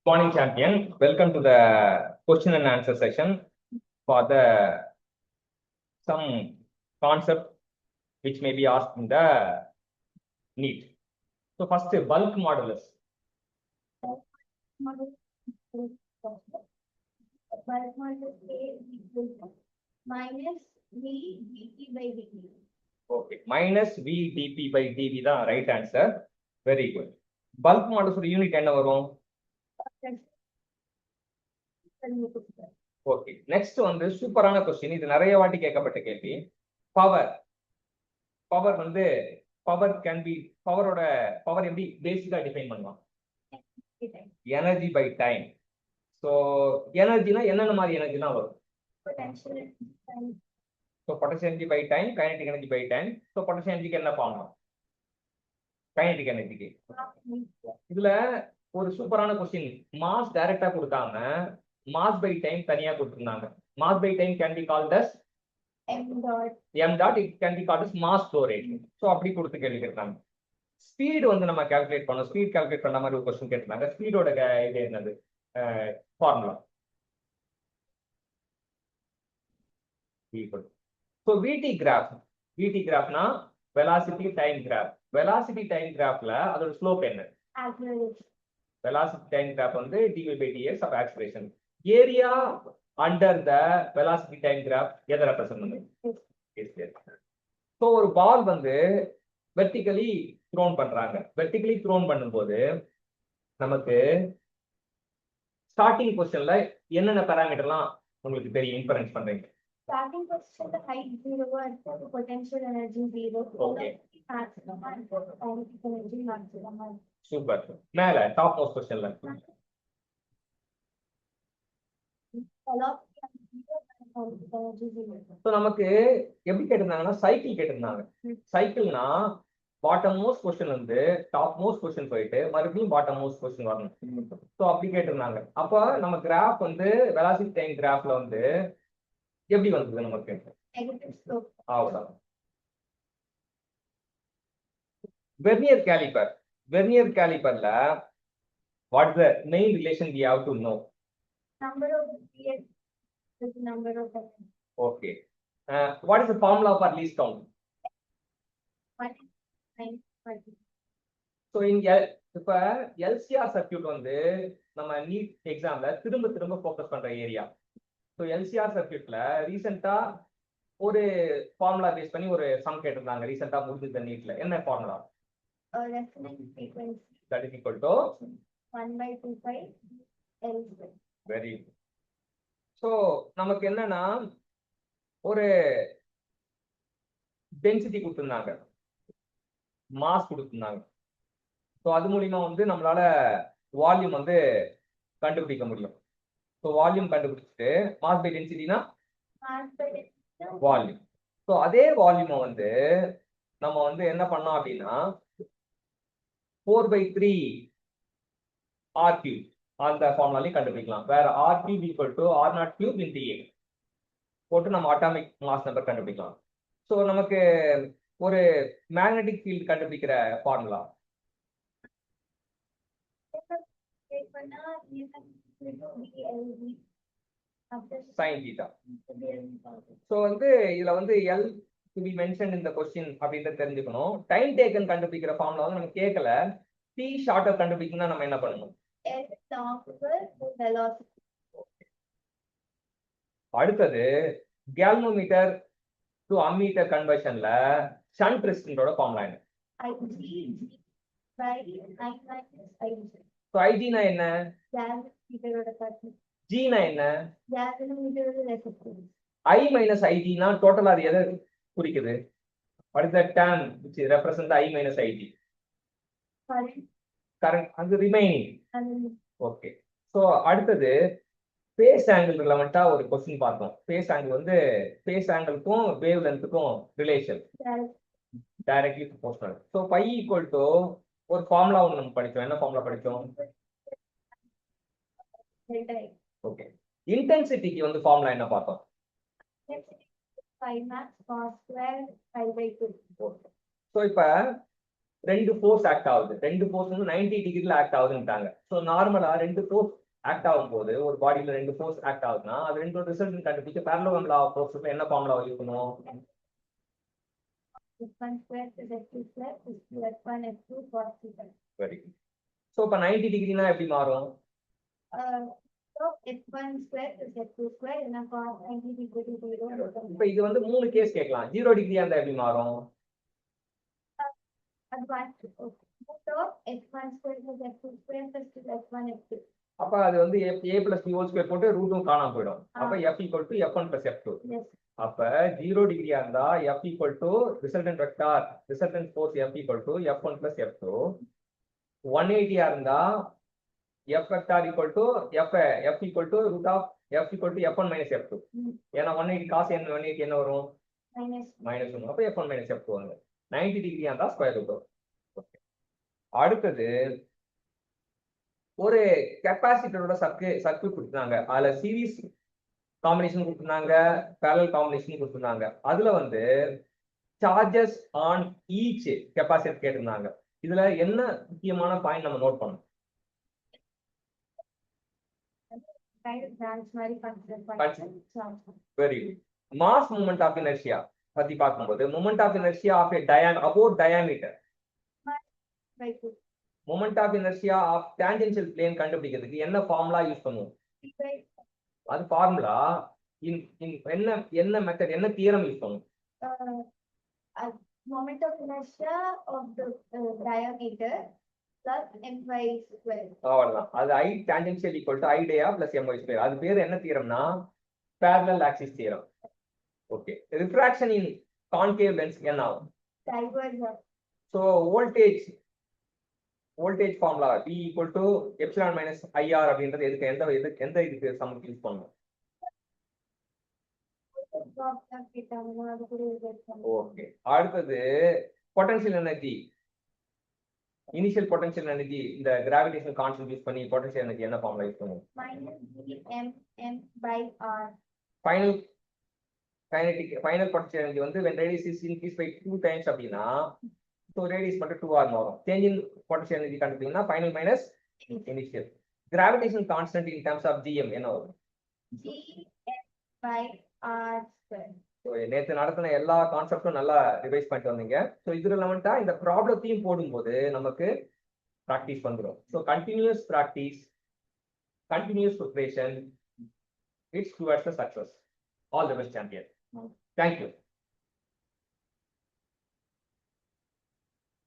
Morning, champion. Welcome to the question and answer session for the some concept which may be asked in the NEET. So first, bulk modulus. Bulk modulus A equal to minus V dP by dt. Okay, minus V dP by dV தான் right answer. Very good. Bulk modulus unit என்ன வரும்? Okay, next வந்து சூப்பரான question. இது நிறைய வாட்டி கேட்கப்பட்ட கேள்வி. பவர் வந்து பவர் கேன் பி பவரோட பவர் எப்படி பேசிக்கா டிஃபைன் பண்ணலாம்? Energy by time. ஸோ எனர்ஜினா என்னென்ன மாதிரி எனர்ஜினா வரும்? So potential energy by time, kinetic energy by time. So potential எனர்ஜிக்கு என்ன பண்ணலாம்? கைனடிக் எனர்ஜிக்கு. இதுல ஒரு சூப்பரான கொஸ்டின். மாஸ் டைரக்டா கொடுத்தாங்க, மாஸ் பை டைம் தனியா கொடுத்திருந்தாங்க. Mass by time can be called as m dot, it can be called as mass flow rate. So அப்படி கொடுத்து கேள்வி கேட்டாங்க. ஸ்பீட் வந்து நம்ம கால்குலேட் பண்ணோம். ஸ்பீட் கால்குலேட் பண்ண மாதிரி ஒரு क्वेश्चन கேட்டாங்க. ஸ்பீடோட இது என்னது? Formula equal. So vt கிராஃப்னா velocity time graph. velocity time graphல அதோட ஸ்லோப் என்ன? velocity time graph வந்து dy by dx of acceleration. area under the velocity time graph எதை ரெப்ரசன்ட் பண்ணுது? ஸோ ஒரு பால் வந்து வெர்டிகலி த்ரோன் பண்றாங்க. வெர்டிகலி த்ரோன் பண்ணும்போது நமக்கு ஸ்டார்டிங் பொசிஷன்ல என்னென்ன பாராமீட்டர்லாம் உங்களுக்கு தெரியும்? இன்ஃபரன்ஸ் பண்றீங்க. Starting position, the height 0 and potential energy 0. Okay. Maximum and kinetic energy maximum. Super. மேல டாப் மோஸ்ட் பொசிஷன்ல ஸோ நமக்கு எப்படி கேட்டிருந்தாங்கன்னா சைக்கிள் கேட்டிருந்தாங்க. சைக்கிள்னா பாட்டம் மோஸ்ட் பொசிஷன் வந்து டாப் மோஸ்ட் பொசிஷன் போயிட்டு மறுபடியும் பாட்டம் மோஸ்ட் பொசிஷன் வரணும். ஸோ அப்படி கேட்டிருந்தாங்க. அப்போ நம்ம கிராஃப் வந்து வெலாசிட்டி டைம் கிராஃப்ல வந்து எப்படி வந்தது நமக்கு? அவ்வளவுதான். வெர்னியர் கேலிப்பர்ல what the main relation we have to know? Number of years with number of seconds. Okay. What is the formula for least count? 1.9. So in இப்ப LCR சர்க்யூட் வந்து நம்ம நீட் எக்ஸாம்ல திரும்ப ஃபோக்கஸ் பண்ற ஏரியா. ஸோ LCR சர்க்யூட்ல ரீசெண்டா ஒரு formula base பண்ணி ஒரு சம் கேட்டிருந்தாங்க. ரீசெண்டா முடிஞ்ச நீட்ல என்ன formula? Resonance frequency. That is equal to 1/2π L square. Very good. So நமக்கு என்னன்னா ஒரு டென்சிட்டி கொடுத்துருந்தாங்க, மாஸ் கொடுத்துருந்தாங்க. ஸோ அது மூலியமா வந்து நம்மளால வால்யூம் வந்து கண்டுபிடிக்க முடியும். ஸோ வால்யூம் கண்டுபிடிச்சிட்டு மாஸ் பை டென்சிட்டினா வால்யூம். ஸோ அதே வால்யூமை வந்து நம்ம வந்து என்ன பண்ணோம் அப்படின்னா 4/3 R cube அந்த ஃபார்முலாலையும் கண்டுபிடிக்கலாம். வேற R cube equal to R0 cube into A போட்டு நம்ம அட்டாமிக் மாஸ் நம்பர் கண்டுபிடிக்கலாம். ஸோ நமக்கு ஒரு மேக்னெட்டிக் ஃபீல்ட் கண்டுபிடிக்கிற ஃபார்முலா sin theta. ஸோ வந்து இதுல வந்து L to be mentioned in the question அப்படின்றது தெரிஞ்சுக்கணும். டைம் டேக்கன் கண்டுபிடிக்கிற ஃபார்முலா வந்து நம்ம கேட்கல. T ஷார்ட்டர் கண்டுபிடிக்கணும்னா நம்ம என்ன பண்ணணும்? அடுத்தது கேல்வனோமீட்டர் டு அம்மீட்டர் கன்வர்ஷன்ல ஷண்ட் ரெசிஸ்டன்டோட ஃபார்முலா என்ன? சோ IG னா என்ன? G னா என்ன? I minus IG னா டோட்டலா அது எதை குறிக்குது? What is the term which represents the I minus IG? Current அது ரிமைனிங். ஓகே. ஸோ அடுத்தது ஃபேஸ் ஆங்கிள் ரிலவெண்டா ஒரு கொஸ்டின் பார்த்தோம். ஃபேஸ் ஆங்கிள் வந்து ஃபேஸ் ஆங்கிளுக்கும் வேவ் லென்த்துக்கும் relation directly proportional. So pi equal to ஒரு ஃபார்முலா ஒன்று நம்ம படிச்சோம். என்ன ஃபார்முலா படிச்சோம்? ஓகே. இன்டென்சிட்டிக்கு வந்து ஃபார்முலா என்ன பார்த்தோம்? Pi max cos square pi by 2. So இப்போ ரெண்டு ஃபோர்ஸ் ஆக்ட் ஆகுது. ரெண்டு ஃபோர்ஸ் வந்து 90 டிகிரில ஆக்ட் ஆகுதுன்ட்டாங்க. ஸோ நார்மலா ரெண்டு ஃபோர்ஸ் ஆக்ட் ஆகும் போது ஒரு பாடியில ரெண்டு ஃபோர்ஸ் ஆக்ட் ஆகுதுன்னா அது ரெண்டு ரிசல்ட் கண்டுபிடிச்சு parallelogram law of force என்ன ஃபார்முலா யூஸ் பண்ணுவோம்? F1 square plus F2 square is to F1 F2 cos theta. Very good. So இப்போ 90 டிகிரினா எப்படி மாறும்? So F1 square plus F2 square is cos 90 degree to 0. இப்போ இது வந்து மூணு கேஸ் கேட்கலாம். 0 டிகிரியா இருந்தா எப்படி மாறும்? Advanced. So F1 square plus F2 square plus F1 F2. அப்ப அது வந்து a plus b whole square போட்டு ரூட்டும் காணாம போயிடும். அப்ப f equal to f1 plus f2. Yes. அப்ப 0 டிகிரியா இருந்தா f equal to resultant vector resultant force f equal to f1 plus f2. 180 ஆ இருந்தா f vector equal to f equal to root of f equal to f1 minus f2. ஏன்னா 180 cos n 180 என்ன வரும்? minus 1. அப்ப f1 minus f2 வந்து 90 டிகிரியா இருந்தா square root வரும். அடுத்தது ஒரு கெப்பாசிட்டரோட சர்க்யூட் கொடுத்தாங்க. அதுல சீரிஸ் காம்பினேஷன் கொடுத்திருந்தாங்க, பேரலல் காம்பினேஷன் கொடுத்திருந்தாங்க. அதுல வந்து சார்ஜஸ் ஆன் ஈச் கெப்பாசிட்டர் கேட்டிருந்தாங்க. இதுல என்ன முக்கியமான பாயிண்ட் நம்ம நோட் பண்ணணும்? Very good. Mass moment of inertia பத்தி பார்க்கும்போது moment of inertia of about diameter moment of inertia of tangential plane கண்டுபிடிக்கிறதுக்கு என்ன ஃபார்முலா யூஸ் பண்ணுவோம்? அது ஃபார்முலா என்ன மெத்தட் என்ன தியரம் யூஸ் பண்ணுவோம்? Moment of inertia of the diameter plus my square. அவ்வளவுதான். அது I tangential equal to I dia plus my square. அது பேர் என்ன தியரம்னா parallel axis theorem. Okay. refraction in concave lens என்ன ஆகும்? Divergence. So voltage formula V equal to epsilon minus IR அப்படின்றது எந்த இதுக்கு சமம் யூஸ் பண்ணுவோம்? ஓகே. அடுத்தது potential energy, initial potential energy இந்த கிராவிடேஷனல் கான்ஸ்டன்ட் யூஸ் பண்ணி பொட்டன்ஷியல் எனர்ஜி என்ன ஃபார்முலா யூஸ் பண்ணுவோம்? -Vm/r. ஃபைனல் பொட்டன்ஷியல் எனர்ஜி வந்து when radius is increased by 2 times அப்படின்னா so radius மட்டும் 2r வரும். சேஞ்ச் இன் பொட்டன்ஷியல் எனர்ஜி கண்டுபிடிச்சீங்கன்னா final minus initial. Gravitational constant in terms of gm என்ன வரும்? Gm/r². ஸோ நேற்று நடத்தின எல்லா கான்செப்டும் நல்லா ரிவைஸ் பண்ணிட்டு வந்தீங்க. ஸோ இது ரிலவெண்டா இந்த ப்ராப்ளத்தையும் போடும்போது நமக்கு ப்ராக்டிஸ் வந்துடும். So continuous practice, continuous preparation, it's towards the success. All the best champion. Thank you.